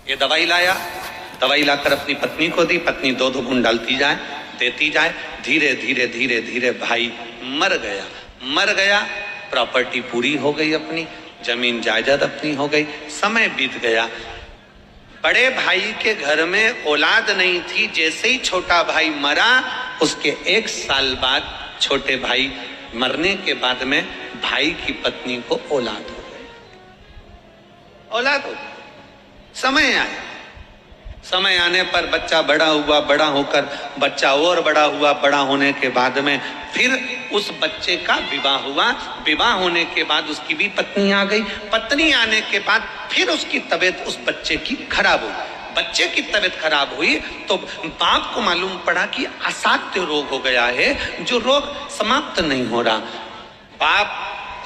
ये दवाई लाया, दवाई लाकर अपनी पत्नी को दी, पत्नी दो दो घूंट डालती जाए, देती जाए, धीरे धीरे धीरे धीरे भाई मर गया। प्रॉपर्टी पूरी हो गई, अपनी जमीन जायदाद अपनी हो गई। समय बीत गया, बड़े भाई के घर में औलाद नहीं थी। जैसे ही छोटा भाई मरा, उसके 1 साल बाद छोटे भाई मरने के बाद में भाई की पत्नी को औलाद हो गई। समय आने पर बच्चा बड़ा हुआ, बड़ा होकर बच्चा और बड़ा हुआ, बड़ा होने के बाद में फिर उस बच्चे का विवाह हुआ। विवाह होने के बाद उसकी भी पत्नी आ गई। पत्नी आने के बाद फिर उसकी तबीयत उस बच्चे की खराब हुई। बच्चे की तबीयत खराब हुई तो बाप को मालूम पड़ा कि असाध्य रोग हो गया है, जो रोग समाप्त नहीं हो रहा। बाप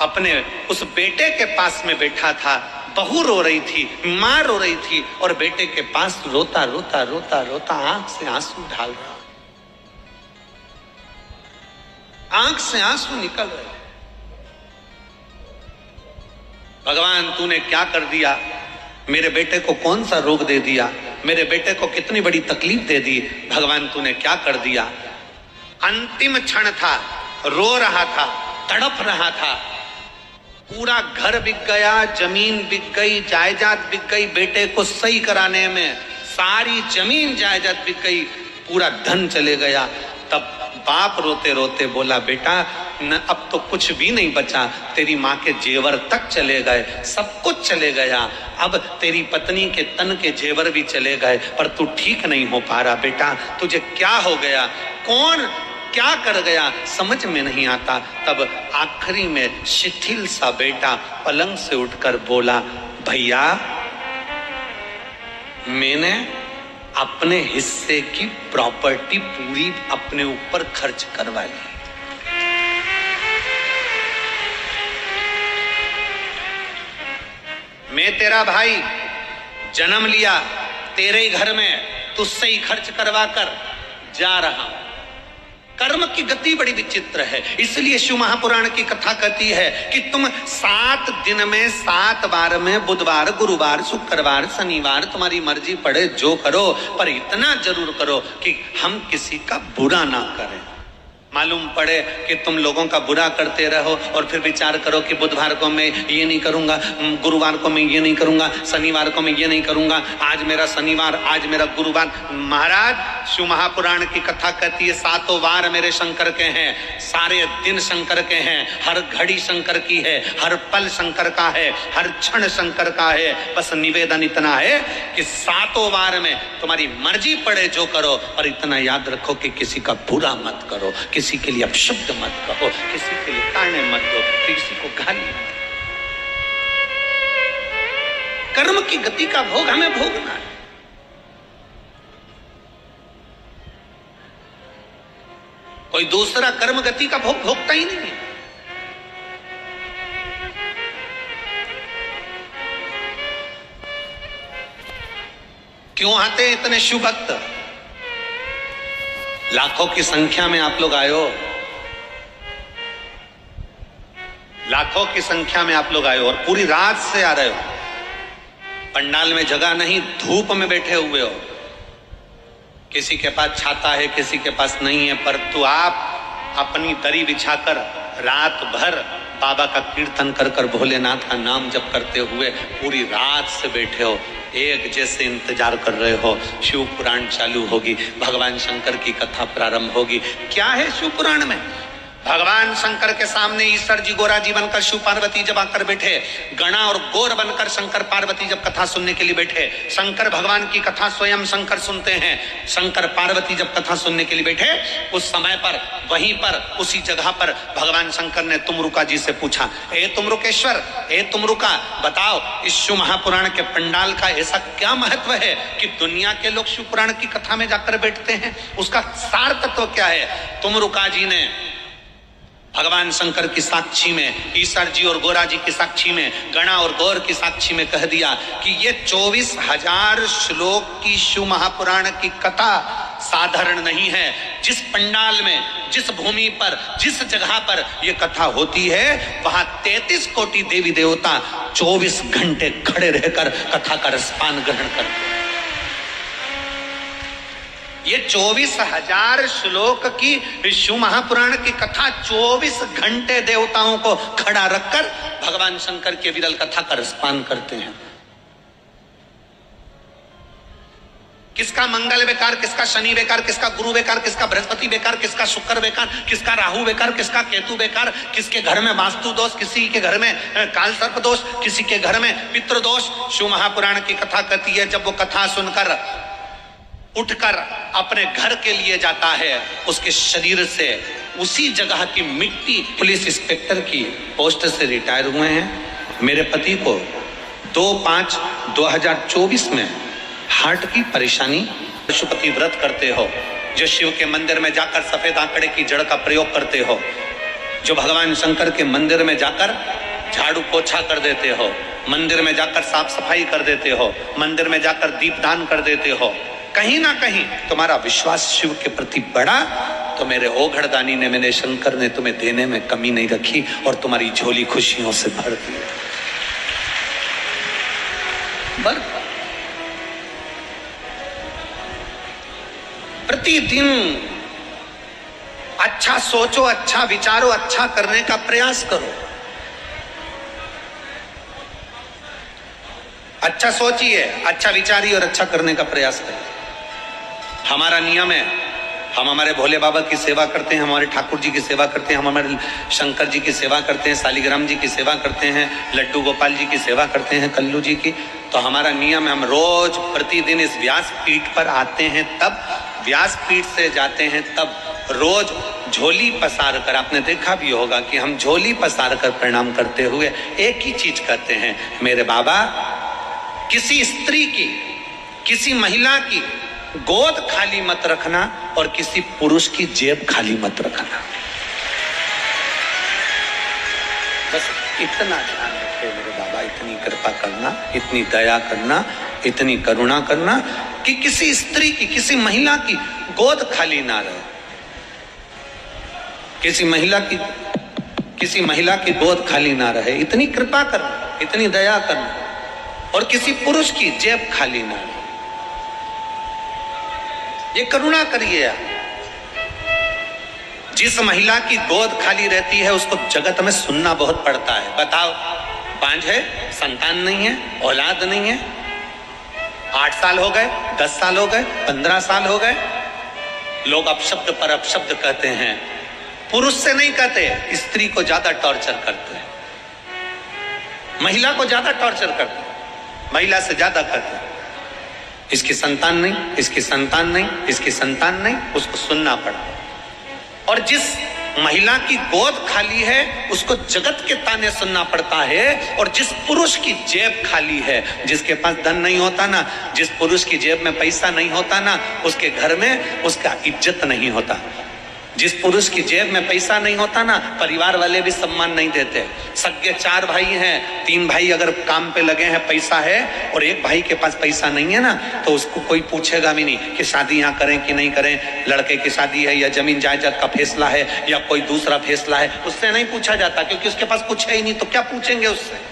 अपने उस बेटे के पास में बैठा था, बहू रो रही थी, मां रो रही थी, और बेटे के पास रोता रोता रोता रोता आंख से आंसू ढाल रहा, आंख से आंसू निकल रहे। भगवान तूने क्या कर दिया, मेरे बेटे को कौन सा रोग दे दिया, मेरे बेटे को कितनी बड़ी तकलीफ दे दी, भगवान तूने क्या कर दिया। अंतिम क्षण था, रो रहा था, तड़प रहा था। पूरा घर बिक गया, जमीन बिक गई, जायदाद बिक गई। बेटे को सही कराने में सारी जमीन जायदाद बिक गई, पूरा धन चले गया। तब बाप रोते रोते बोला, बेटा न अब तो कुछ भी नहीं बचा, तेरी माँ के जेवर तक चले गए, सब कुछ चले गया। अब तेरी पत्नी के तन के जेवर भी चले गए, पर तू ठीक नहीं हो पा रहा। बेटा तुझे क्या हो गया, कौन क्या कर गया, समझ में नहीं आता। तब आखिरी में शिथिल सा बेटा पलंग से उठकर बोला, भैया मैंने अपने हिस्से की प्रॉपर्टी पूरी अपने ऊपर खर्च करवा ली। मैं तेरा भाई, जन्म लिया तेरे ही घर में, तुझसे ही खर्च करवा कर जा रहा हूं। कर्म की गति बड़ी विचित्र है, इसलिए शिव महापुराण की कथा कहती है कि तुम 7 दिन में 7 बार में, बुधवार, गुरुवार, शुक्रवार, शनिवार, तुम्हारी मर्जी पड़े जो करो, पर इतना जरूर करो कि हम किसी का बुरा ना करें। मालूम पड़े कि तुम लोगों का बुरा करते रहो और फिर विचार करो कि बुधवार को मैं ये नहीं करूंगा, गुरुवार को मैं ये नहीं करूंगा, शनिवार को मैं ये नहीं करूंगा, आज मेरा शनिवार, आज मेरा गुरुवार। महाराज शिव महापुराण की कथा कहती है 7 वार मेरे शंकर के हैं, सारे दिन शंकर के हैं, हर घड़ी शंकर की है, हर पल शंकर का है, हर क्षण शंकर का है। बस निवेदन इतना है कि 7 वार में तुम्हारी मर्जी पड़े जो करो, पर इतना याद रखो कि किसी का बुरा मत करो, किसी के लिए अपशब्द मत कहो, किसी के लिए ताने मत दो, किसी को गाली मत। कर्म की गति का भोग हमें भोगना है। कोई दूसरा कर्म गति का भोग भोगता ही नहीं है। क्यों आते हैं इतने शिव भक्त? लाखों की संख्या में आप लोग आए हो, लाखों की संख्या में आप लोग आए हो और पूरी रात से आ रहे हो। पंडाल में जगह नहीं, धूप में बैठे हुए हो। किसी के पास छाता है, किसी के पास नहीं है, पर तो आप अपनी दरी बिछाकर रात भर बाबा का कीर्तन कर कर भोलेनाथ का नाम जप करते हुए पूरी रात से बैठे हो। एक जैसे इंतजार कर रहे हो, शिव पुराण चालू होगी, भगवान शंकर की कथा प्रारंभ होगी। क्या है शिव पुराण में? भगवान शंकर के सामने ईश्वर जी गोरा जी बनकर शिव पार्वती जब आकर बैठे, गणा और गोर बनकर शंकर पार्वती जब कथा सुनने के लिए बैठे, शंकर भगवान की कथा स्वयं शंकर सुनते हैं। शंकर पार्वती जब कथा सुनने के लिए बैठे, उस समय पर वहीं पर उसी जगह पर भगवान शंकर ने तुमरुका जी से पूछा, ए तुमरुकेश्वर, ए तुमरुका, बताओ इस शिव महापुराण के पंडाल का ऐसा क्या महत्व है कि दुनिया के लोग शिव पुराण की कथा में जाकर बैठते हैं? उसका सार तत्व क्या है? तुमरुका जी ने भगवान शंकर की साक्षी में, ईश्वर जी और गोरा जी की साक्षी में, गणा और गौर की साक्षी में कह दिया कि ये 24,000 श्लोक की शिव महापुराण की कथा साधारण नहीं है। जिस पंडाल में, जिस भूमि पर, जिस जगह पर यह कथा होती है, वहां 33 कोटि देवी देवता 24 घंटे खड़े रहकर कथा का रसपान ग्रहण करते हैं। ये 24,000 श्लोक की शिव महापुराण की कथा 24 घंटे देवताओं को खड़ा रखकर भगवान शंकर के विरल कथा का रसपान करते हैं। किसका मंगल बेकार, किसका शनि बेकार, किसका गुरु बेकार, किसका बृहस्पति बेकार, किसका शुक्र बेकार, किसका राहु बेकार, किसका केतु बेकार, किसके घर में वास्तु दोष, किसी के घर में काल सर्प दोष, किसी के घर में पितृ दोष। शिव महापुराण की कथा कहती है जब वो कथा सुनकर उठकर अपने घर के लिए जाता है, उसके शरीर से उसी जगह की मिट्टी, पुलिस इंस्पेक्टर की पोस्ट से रिटायर हुए हैं। मेरे पति को 2/5/2024 में हार्ट की परेशानी, पशुपति व्रत करते हो, जो शिव के मंदिर में जाकर सफेद आंकड़े की जड़ का प्रयोग करते हो, जो भगवान शंकर के मंदिर में जाकर झाड़ू पोछा कर देते हो, मंदिर में जाकर साफ सफाई कर देते हो, मंदिर में जाकर दीपदान कर देते हो, कहीं ना कहीं तुम्हारा विश्वास शिव के प्रति बढ़ा तो मेरे ओघड़दानी ने, मेरे शंकर ने तुम्हें देने में कमी नहीं रखी और तुम्हारी झोली खुशियों से भर दी। प्रतिदिन अच्छा सोचो, अच्छा विचारो, अच्छा करने का प्रयास करो। अच्छा सोचिए, अच्छा विचारिए और अच्छा करने का प्रयास करिए। हमारा नियम है, हम हमारे भोले बाबा की सेवा करते हैं, हमारे ठाकुर जी की सेवा करते हैं, हम हमारे शंकर जी की सेवा करते हैं, सालिग्राम जी की सेवा करते हैं, लड्डू गोपाल जी की सेवा करते हैं, कल्लू जी की। तो हमारा नियम है, हम रोज प्रतिदिन इस व्यासपीठ पर आते हैं, तब व्यासपीठ से जाते हैं, तब रोज झोली पसार कर, आपने देखा भी होगा कि हम झोली पसार कर प्रणाम करते हुए एक ही चीज कहते हैं, मेरे बाबा किसी स्त्री की, किसी महिला की गोद खाली मत रखना और किसी पुरुष की जेब खाली मत रखना। बस इतना ध्यान रखे मेरे बाबा, इतनी कृपा करना, इतनी दया करना, इतनी करुणा करना कि किसी स्त्री की, किसी महिला की गोद खाली ना रहे, किसी महिला की गोद खाली ना रहे, इतनी कृपा करना, इतनी दया करना, और किसी पुरुष की जेब खाली ना रहे। ये करुणा करिए आप। जिस महिला की गोद खाली रहती है उसको जगत में सुनना बहुत पड़ता है। बताओ, बांझ है, संतान नहीं है, औलाद नहीं है, 8 साल हो गए, 10 साल हो गए, 15 साल हो गए, लोग अपशब्द पर अपशब्द कहते हैं। पुरुष से नहीं कहते, स्त्री को ज्यादा टॉर्चर करते हैं, महिला को ज्यादा टॉर्चर करते हैं, महिला से ज्यादा करते हैं। इसकी संतान नहीं, इसकी संतान नहीं, इसकी संतान नहीं, उसको सुनना पड़ा। और जिस महिला की गोद खाली है उसको जगत के ताने सुनना पड़ता है, और जिस पुरुष की जेब खाली है, जिसके पास धन नहीं होता ना, जिस पुरुष की जेब में पैसा नहीं होता ना, उसके घर में उसका इज्जत नहीं होता। जिस पुरुष की जेब में पैसा नहीं होता ना, परिवार वाले भी सम्मान नहीं देते। सगे 4 भाई हैं, 3 भाई अगर काम पे लगे हैं, पैसा है, और एक भाई के पास पैसा नहीं है ना, तो उसको कोई पूछेगा भी नहीं कि शादी यहाँ करें कि नहीं करें, लड़के की शादी है या जमीन जायदाद का फैसला है या कोई दूसरा फैसला है, उससे नहीं पूछा जाता, क्योंकि उसके पास कुछ है ही नहीं, तो क्या पूछेंगे उससे।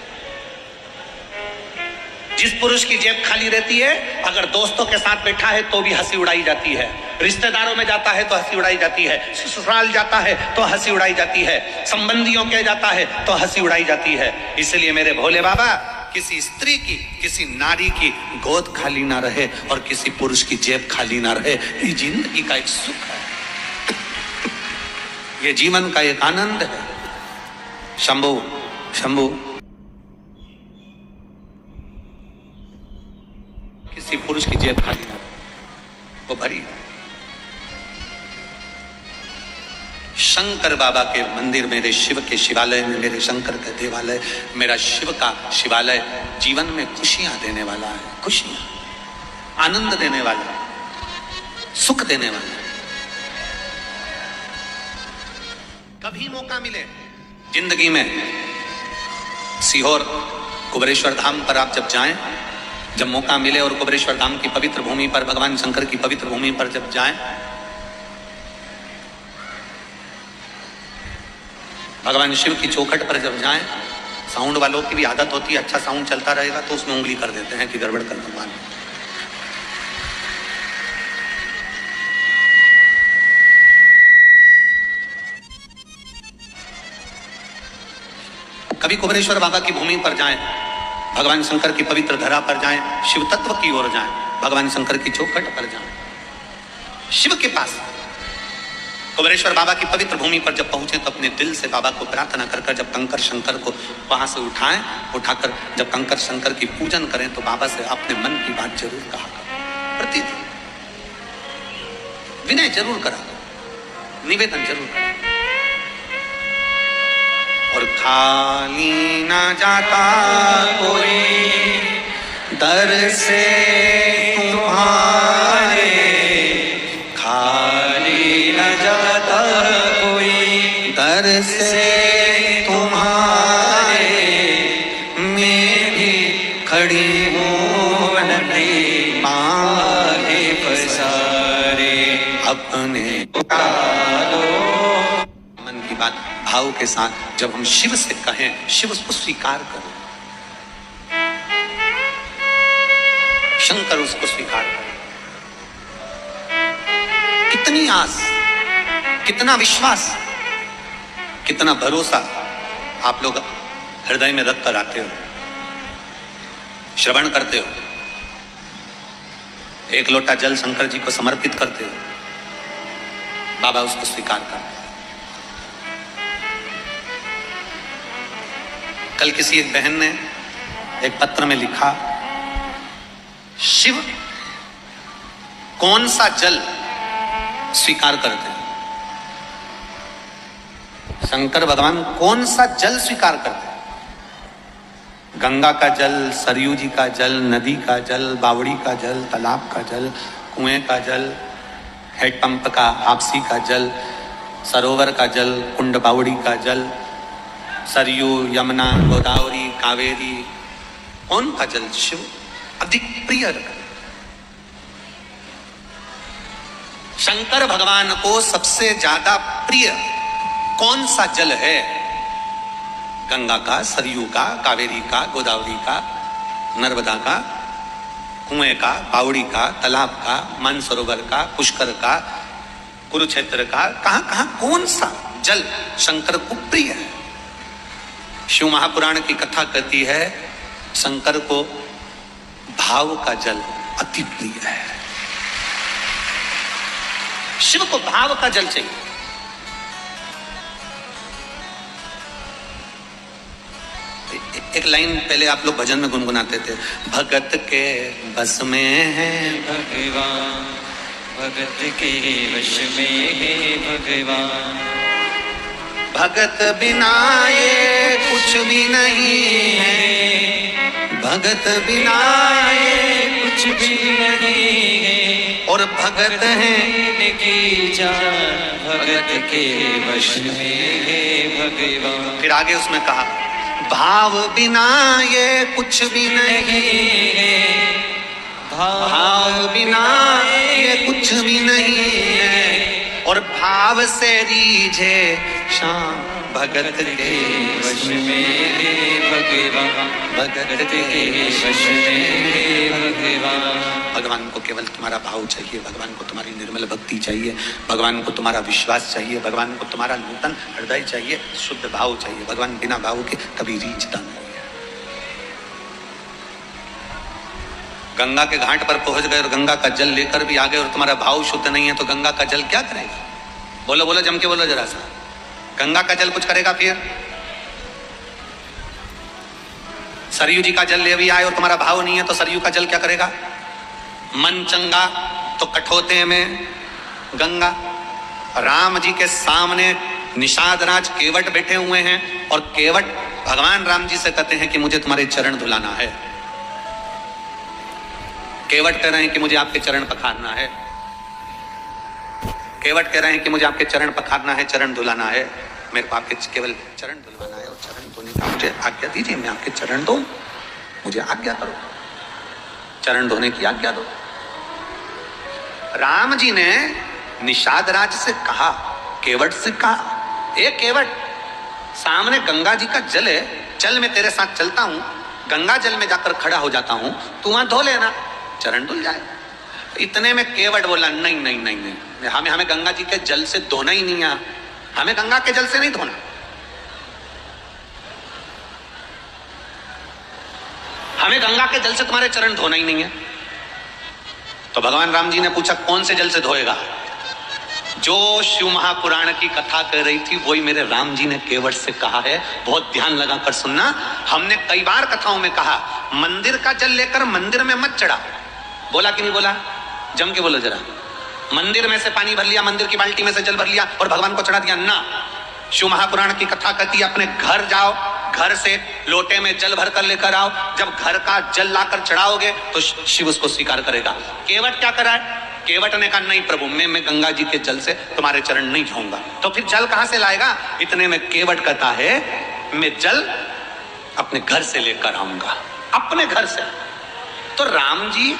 जिस पुरुष की जेब खाली रहती है, अगर दोस्तों के साथ बैठा है तो भी हंसी उड़ाई जाती है, रिश्तेदारों में जाता है तो हंसी उड़ाई जाती है, ससुराल जाता है तो हंसी उड़ाई जाती है, संबंधियों के जाता है तो हंसी उड़ाई जाती है। इसलिए मेरे भोले बाबा, किसी स्त्री की, किसी नारी की गोद खाली ना रहे और किसी पुरुष की जेब खाली ना रहे। ये जिंदगी का एक सुख है, ये जीवन का एक आनंद है। शंभू शंभू, किसी पुरुष की जेब खाली ना, वो भरी। शंकर बाबा के मंदिर, मेरे शिव के शिवालय में, मेरे शंकर का देवालय, मेरा शिव का शिवालय जीवन में खुशियां देने वाला है, खुशियां, आनंद देने वाला है, सुख देने वाला है। कभी मौका मिले जिंदगी में, सीहोर कुबेरेश्वर धाम पर आप जब जाएं, जब मौका मिले और कुबेरेश्वर धाम की पवित्र भूमि पर, भगवान शंकर की पवित्र भूमि पर जब जाएं, भगवान शिव की चौखट पर जब जाएं, साउंड वालों की भी आदत होती है, अच्छा साउंड चलता रहेगा तो उसमें उंगली कर देते हैं कि गड़बड़ कर दो। कभी कुबेरेश्वर बाबा की भूमि पर जाएं, भगवान शंकर की पवित्र धरा पर जाएं, शिव तत्व की ओर जाएं, भगवान शंकर की चौखट पर जाएं, शिव के पास। कुबेरेश्वर बाबा की पवित्र भूमि पर जब पहुंचे तो अपने दिल से बाबा को प्रार्थना कर जब कंकर शंकर को वहां से उठाकर जब कंकर शंकर की पूजन करें तो बाबा से अपने मन की बात जरूर कहा करो, प्रतिदिन विनय जरूर करा, निवेदन जरूर करा। और खाली ना जाता कोई दर से तुम्हारे, खाली ना जाता कोई दर से तुम्हारे, मैं भी खड़ी हूँ नदी मांगे पसारे, अपने मन की बात भाव के साथ जब हम शिव से कहें, शिव उसको स्वीकार करो, शंकर उसको स्वीकार करो। कितनी आस, कितना विश्वास, कितना भरोसा आप लोग हृदय में रख कर आते हो, श्रवण करते हो, एक लोटा जल शंकर जी को समर्पित करते हो, बाबा उसको स्वीकार करते हैं। कल किसी एक बहन ने एक पत्र में लिखा, शिव कौन सा जल स्वीकार करते हैं? शंकर भगवान कौन सा जल स्वीकार करते हैं? गंगा का जल, सरयू जी का जल, नदी का जल, बावड़ी का जल, तालाब का जल, कुएं का जल, हैंडपंप का, आपसी का जल, सरोवर का जल, कुंड बावड़ी का जल, सरयू, यमुना, गोदावरी, कावेरी, कौन का जल शिव अधिक प्रिय रखा? शंकर भगवान को सबसे ज्यादा प्रिय कौन सा जल है? गंगा का, सरयू का, कावेरी का, गोदावरी का, नर्मदा का, कुएं का, बावड़ी का, तालाब का, मानसरोवर का, पुष्कर का, कुरुक्षेत्र का, कहां कहां कौन सा जल शंकर को प्रिय है? शिव महापुराण की कथा कहती है शंकर को भाव का जल अति प्रिय है। शिव को भाव का जल चाहिए। एक लाइन पहले आप लोग भजन में गुनगुनाते थे, भगत के बस में है भगवान, भगत के वश में है भगवान, भगत बिना ये कुछ भी नहीं है, भगत बिना ये कुछ भी नहीं है, और भगत है की जान, भगत के वश में है भगवान। फिर आगे उसमें कहा, भाव बिना ये कुछ भी नहीं है, भाव बिना ये कुछ भी नहीं है, और भाव से रीझे शाम, भगत के वश में है भगवान, भगत के वश में है भगवान। भगवान को केवल तुम्हारा भाव चाहिए, भगवान को तुम्हारी निर्मल भक्ति चाहिए, भगवान को तुम्हारा विश्वास चाहिए, भगवान को तुम्हारा नूतन हृदय चाहिए, शुद्ध भाव चाहिए। भगवान बिना भाव के कभी रीझता नहीं है। गंगा के घाट पर पहुंच गए और गंगा का जल लेकर भी आ गए और तुम्हारा भाव शुद्ध नहीं है तो गंगा का जल क्या करेगा? बोलो बोलो, जम के बोलो जरा सा। गंगा का जल कुछ करेगा? फिर सरयू जी का जल ले भी आए और तुम्हारा भाव नहीं है तो सरयू का जल क्या करेगा? मन चंगा तो कठोते में गंगा। राम जी के सामने निषाद राज केवट बैठे हुए हैं और केवट भगवान राम जी से कहते हैं कि मुझे तुम्हारे चरण धुलाना है। केवट कह रहे हैं कि मुझे आपके चरण पखारना है। केवट कह रहे हैं कि मुझे आपके चरण पखारना है, चरण धुलाना है। मेरे को आपके केवल चरण धुलवाना है और चरण धोने का मुझे आज्ञा दीजिए। मैं आपके चरण दूं, मुझे आज्ञा करो, चरण धोने की आज्ञा दो। राम जी ने निषाद राज से कहा, केवट से कहा, ए केवट, सामने गंगा जी का जल है, चल मैं तेरे साथ चलता हूं, गंगा जल में जाकर खड़ा हो जाता हूं, तू वहां धो लेना, चरण धुल जाए। इतने में केवट बोला, नहीं नहीं नहीं नहीं, हमें गंगा जी के जल से धोना ही नहीं है, हमें गंगा के जल से नहीं धोना। हमें गंगा के जल से तुम्हारे चरण धोना ही नहीं है। तो भगवान राम जी ने पूछा कौन से जल से धोएगा? जो शिव महापुराण की कथा कर रही थी वही मेरे राम जी ने केवट से कहा है। बहुत ध्यान लगाकर सुनना। हमने कई बार कथाओं में कहा मंदिर का जल लेकर मंदिर में मत चढ़ा। बोला कि नहीं बोला? जम के बोलो जरा। मंदिर में से पानी भर लिया, मंदिर की बाल्टी में से जल भर लिया और भगवान को चढ़ा दिया ना। शिव महापुराण की कथा कहती है अपने घर जाओ, घर से लोटे में जल भर कर लेकर आओ। जब घर का जल लाकर चढ़ाओगे तो शिव उसको स्वीकार करेगा। केवट क्या करा है? केवट ने कहा नहीं प्रभु, मैं गंगा जी के जल से तुम्हारे चरण नहीं धोऊंगा। तो फिर जल कहां से लाएगा? इतने में केवट कहता है मैं जल अपने घर से लेकर आऊंगा, अपने घर से। तो राम जी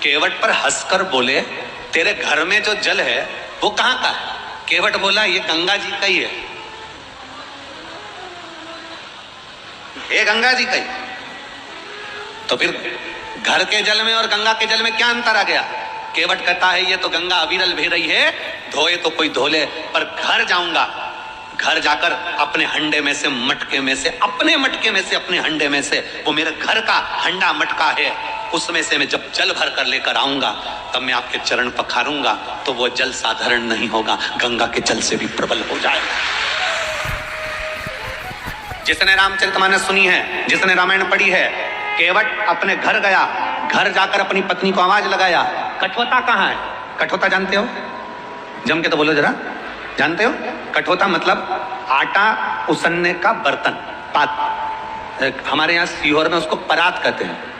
केवट पर हंसकर बोले तेरे घर में जो जल है वो कहां का है? केवट बोला ये गंगा जी का ही है, ये गंगा जी का ही। तो फिर घर के जल में और गंगा के जल में क्या अंतर आ गया? केवट कहता है ये तो गंगा अविरल बह रही है, धोए तो कोई धो ले, पर घर जाऊंगा, घर जाकर अपने हंडे में से, मटके में से, अपने मटके में से, अपने हंडे में से, वो मेरे घर का हंडा मटका है, उसमें से मैं जब जल भर कर लेकर आऊंगा तब मैं आपके चरण पखारूंगा तो वो जल साधारण नहीं होगा, गंगा के जल से भी प्रबल हो जाएगा। जिसने रामचरितमानस सुनी है, जिसने रामायण पढ़ी है, केवट अपने घर गया, घर जाकर अपनी पत्नी को आवाज लगाया कठोता कहाँ है? कठोता जानते हो? जम के तो बोलो जरा, जानते हो? कठोता मतलब आटा उसनने का बर्तन, पात। हमारे यहाँ सीहोर में उसको परात कहते हैं।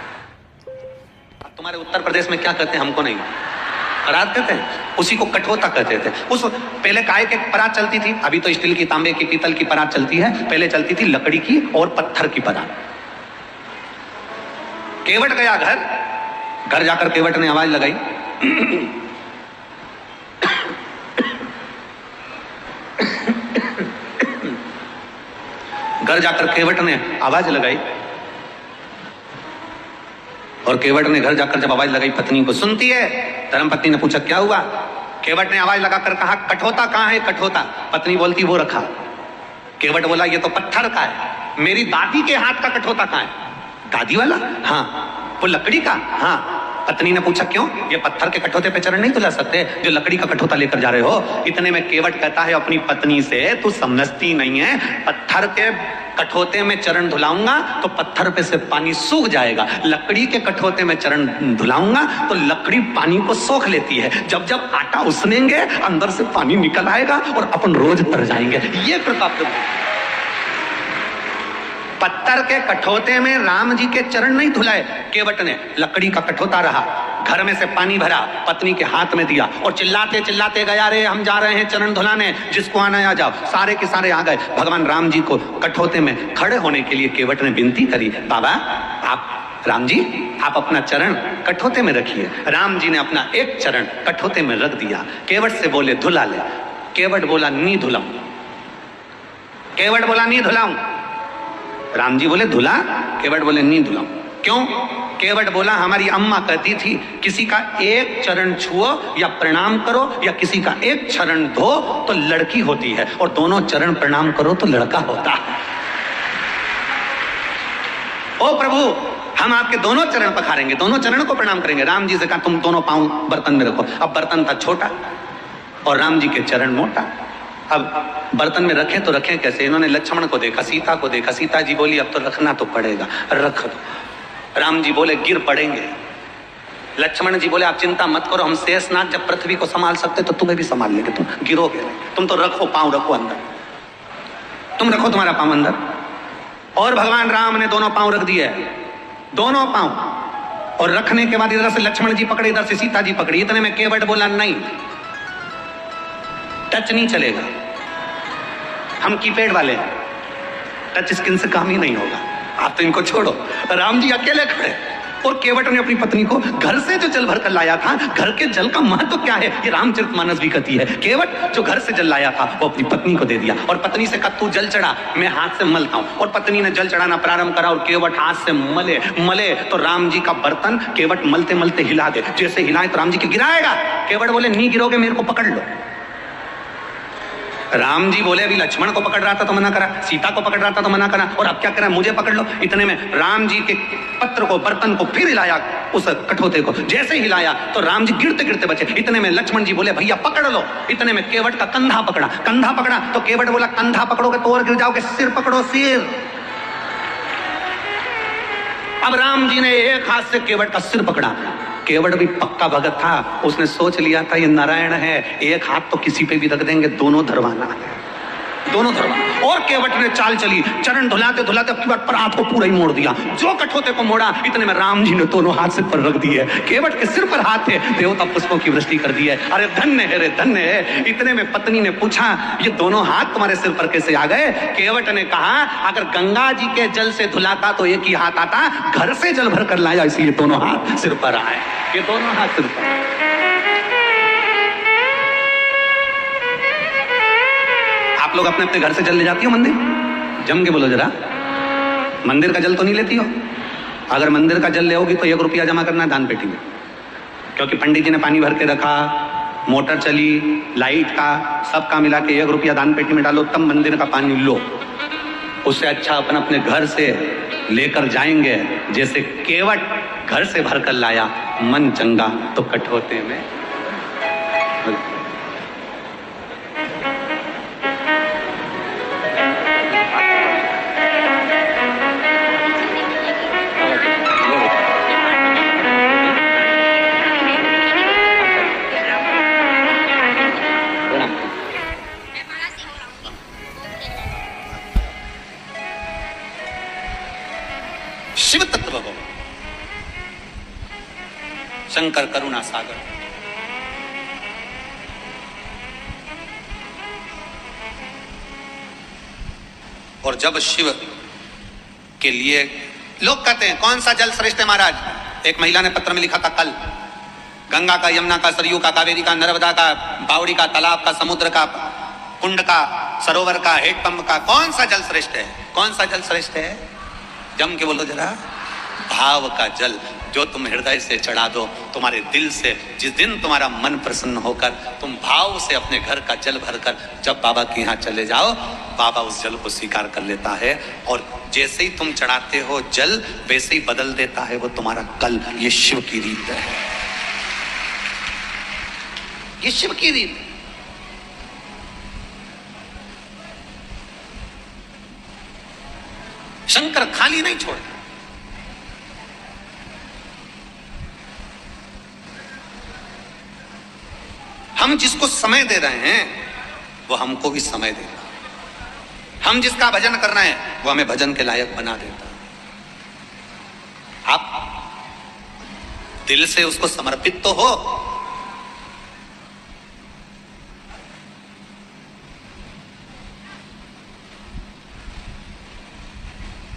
तुम्हारे उत्तर प्रदेश में क्या कहते हैं हमको नहीं, परात कहते हैं। उसी को कठोता कहते थे। उस पहले काय के परात चलती थी, अभी तो स्टील की, तांबे की, पीतल की परात चलती है, पहले चलती थी लकड़ी की और पत्थर की परात। केवट गया घर जाकर केवट ने आवाज लगाई घर जाकर केवट ने आवाज लगाई और केवट ने घर जाकर जब आवाज लगाई पत्नी को सुनती है। धर्मपत्नी ने पूछा क्या हुआ? केवट ने आवाज लगाकर कहा कठोता कहाँ है? कठोता। पत्नी बोलती वो रखा। केवट बोला ये तो पत्थर का है। मेरी दादी के हाथ का कठोता कहाँ है? दादी वाला? हाँ। वो लकड़ी का? हाँ। पत्नी ने पूछा क्यों? ये पत्थर के कठोते पे चरण नहीं धुला सकते जो लकड़ी का कठोता लेकर जा रहे हो? इतने में केवट कहता है अपनी पत्नी से तू समझती नहीं है, पत्थर के कठोते में चरण धुलाऊंगा तो पत्थर पे से पानी सूख जाएगा, लकड़ी के कठोते में चरण धुलाऊंगा तो लकड़ी पानी को सोख लेती है। जब जब आटा उसनेंगे अंदर से पानी निकल आएगा और अपन रोज तर जाएंगे। ये कृपा पत्थर के कठोते में राम जी के चरण नहीं धुलाए केवट ने, लकड़ी का कठोता रहा, घर में से पानी भरा, पत्नी के हाथ में दिया और चिल्लाते चिल्लाते गया रे हम जा रहे हैं चरण धुलाने, जिसको आना है आ जाओ। सारे के सारे आ गए। भगवान राम जी को कठोते में खड़े होने के लिए केवट ने विनती करी, बाबा आप राम जी आप अपना चरण कठोते में रखिए। राम जी ने अपना एक चरण कठोते में रख दिया। केवट से बोले धुला ले। केवट बोला नहीं धुलाऊं। केवट बोला नहीं धुलाऊं। राम जी बोले धुला? केवट बोले नहीं धुलाऊं। क्यों? केवट बोला हमारी अम्मा कहती थी किसी का एक चरण छुओ या प्रणाम करो या किसी का एक चरण धो तो लड़की होती है और दोनों चरण प्रणाम करो तो लड़का होता है। ओ प्रभु हम आपके दोनों चरण पखारेंगे, दोनों चरण को प्रणाम करेंगे। राम जी से कहा तुम दोनों पांव बर्तन में रखो। अब बर्तन था छोटा और राम जी के चरण मोटा। अब बर्तन में रखें तो रखें कैसे? इन्होंने लक्ष्मण को देखा, सीता को देखा। सीता जी बोली अब तो रखना तो पड़ेगा, रख दो। राम जी बोले गिर पड़ेंगे। लक्ष्मण जी बोले आप चिंता मत करो, हम शेषनाग जब पृथ्वी को संभाल सकते तो तुम्हें भी संभाल लेंगे, तुम गिरोगे। तुम तो रखो, पांव रखो अंदर, तुम रखो तुम्हारा पांव अंदर। और भगवान राम ने दोनों पांव रख दिए, दोनों पांव। और रखने के बाद इधर से लक्ष्मण जी पकड़े, इधर से सीता जी पकड़ी। इतने में केवट बोला नहीं टच नहीं चलेगा, हम कीपैड वाले हैं, टच स्क्रीन से काम ही नहीं होगा, आप तो इनको छोड़ो। राम जी अकेले खड़े और केवट ने अपनी पत्नी को घर से जो जल भर कर लाया था, घर के जल का महत्व क्या है ये रामचरितमानस भी कहती है। केवट जो घर से जल लाया था वो अपनी पत्नी को दे दिया और पत्नी से कहा तू जल चढ़ा, मैं हाथ से मलता हूं। और पत्नी ने जल चढ़ाना प्रारंभ करा और केवट हाथ से मले तो राम जी का बर्तन केवट मलते मलते हिला दे। जैसे हिलाए तो राम जी के गिराएगा। केवट बोले नहीं गिरोगे, मेरे को पकड़ लो। राम जी बोले अभी लक्ष्मण को पकड़ रहा था तो मना करा, सीता को पकड़ रहा था तो मना करा, और अब क्या करा, मुझे पकड़ लो। इतने में राम जी के पत्र को, बर्तन को फिर हिलाया, उस कठोते को जैसे ही हिलाया तो राम जी गिरते गिरते बचे। इतने में लक्ष्मण जी बोले भैया पकड़ लो। इतने में केवट का कंधा पकड़ा, कंधा पकड़ा तो केवट बोला कंधा पकड़ोगे तो और गिर जाओगे, सिर पकड़ो सिर। अब राम जी ने एक हाथ से केवट का सिर पकड़ा। केवट भी पक्का भगत था, उसने सोच लिया था ये नारायण है, एक हाथ तो किसी पे भी रख देंगे, दोनों धरवाना है, दोनों धरवाना। और केवट ने चाल चली, चरण धुलाते धुलाते अपनी बार पर हाथ को पूरा ही मोड़ दिया। जो कठोते को मोड़ा, इतने में राम जी ने दोनों हाथ से पर रख दिए। केवट के सिर पर हाथ थे, देवता पुष्पों की वृष्टि कर दी है। अरे धन्य है, रे धन्य है। इतने में पत्नी ने पूछा ये दोनों हाथ तुम्हारे सिर पर कैसे आ गए? केवट ने कहा अगर गंगा जी के जल से धुलाता तो एक ही हाथ आता, घर से जल भर कर लाया इसलिए दोनों हाथ सिर पर आए। ये दोनों हाथ सिर पर। आप लोग अपने अपने घर से जल ले जाती हो मंदिर? जम के बोलो जरा, मंदिर का जल तो नहीं लेती हो? अगर मंदिर का जल ले होगी तो 1 रुपया जमा करना है दान पेटी में, क्योंकि पंडित जी ने पानी भर के रखा, मोटर चली, लाइट का सबका मिला के 1 रुपया दान पेटी में डालो, तब मंदिर का पानी लो। उससे अच्छा अपन अपने घर से लेकर जाएंगे, जैसे केवट घर से भर कर लाया, मन चंगा तो कठोते में। शिव तत्व हो, शंकर करुणा सागर। और जब शिव के लिए लोग कहते हैं कौन सा जल श्रेष्ठ है महाराज? एक महिला ने पत्र में लिखा था कल, गंगा का, यमुना का, सरयू का, कावेरी का, नर्मदा का, बावड़ी का, तालाब का, समुद्र का, कुंड का, सरोवर का, हेडपंप का, कौन सा जल श्रेष्ठ है? कौन सा जल श्रेष्ठ है? जम के बोलो जरा। भाव का जल, जो तुम हृदय से चढ़ा दो, तुम्हारे दिल से। जिस दिन तुम्हारा मन प्रसन्न होकर तुम भाव से अपने घर का जल भरकर जब बाबा के यहाँ चले जाओ, बाबा उस जल को स्वीकार कर लेता है, और जैसे ही तुम चढ़ाते हो जल वैसे ही बदल देता है वो तुम्हारा कल। ये शिव की रीत है, ये शिव की रीत। शंकर खाली नहीं छोड़ता। हम जिसको समय दे रहे हैं वो हमको भी समय देता। हम जिसका भजन कर रहे हैं वो हमें भजन के लायक बना देता। आप दिल से उसको समर्पित तो हो।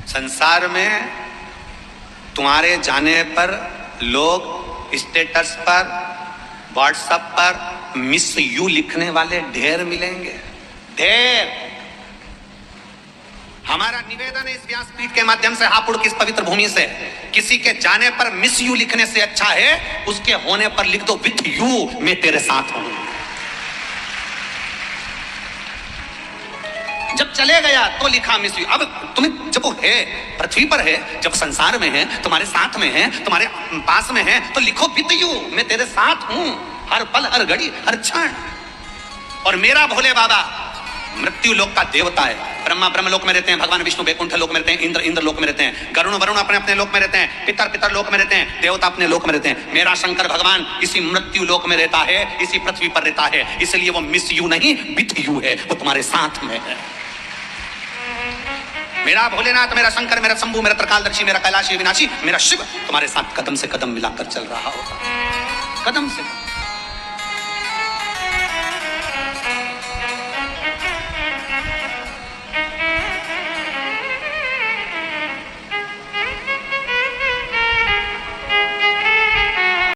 संसार में तुम्हारे जाने पर लोग स्टेटस पर, व्हाट्सएप पर मिस यू लिखने वाले ढेर मिलेंगे, ढेर। हमारा निवेदन है इस व्यासपीठ के माध्यम से, हापुड़ की इस पवित्र भूमि से, किसी के जाने पर मिस यू लिखने से अच्छा है उसके होने पर लिख दो विथ यू मैं तेरे साथ हूं। जब चले गया तो लिखा मिस यू। अब तुम्हें जब वो है, पृथ्वी पर है, जब संसार में है, तुम्हारे साथ में है, तुम्हारे पास में है, तो लिखो विथ यू मैं तेरे साथ हूं, हर पल, हर घड़ी, हर क्षण। और मेरा भोले बाबा मृत्यु लोक का देवता है। ब्रह्मा ब्रह्म लोक में रहते हैं, भगवान विष्णु बैकुंठ लोक में रहते हैं, इंद्र इंद्र लोक में रहते हैं, गरुण वरुण अपने अपने लोक में रहते हैं, पितर पितर लोक में रहते हैं, देवता अपने लोक में रहते हैं। मेरा शंकर भगवान इसी मृत्यु लोक में रहता है, इसी पृथ्वी पर रहता है, इसलिए वो मिस यू नहीं विथ यू है, वो तुम्हारे साथ में है। मेरा भोलेनाथ, मेरा शंकर, मेरा शंभू, मेरा त्रिकालदर्शी, मेरा कैलाशी विनाशी, मेरा शिव तुम्हारे साथ कदम से कदम मिलाकर चल रहा होगा, कदम से।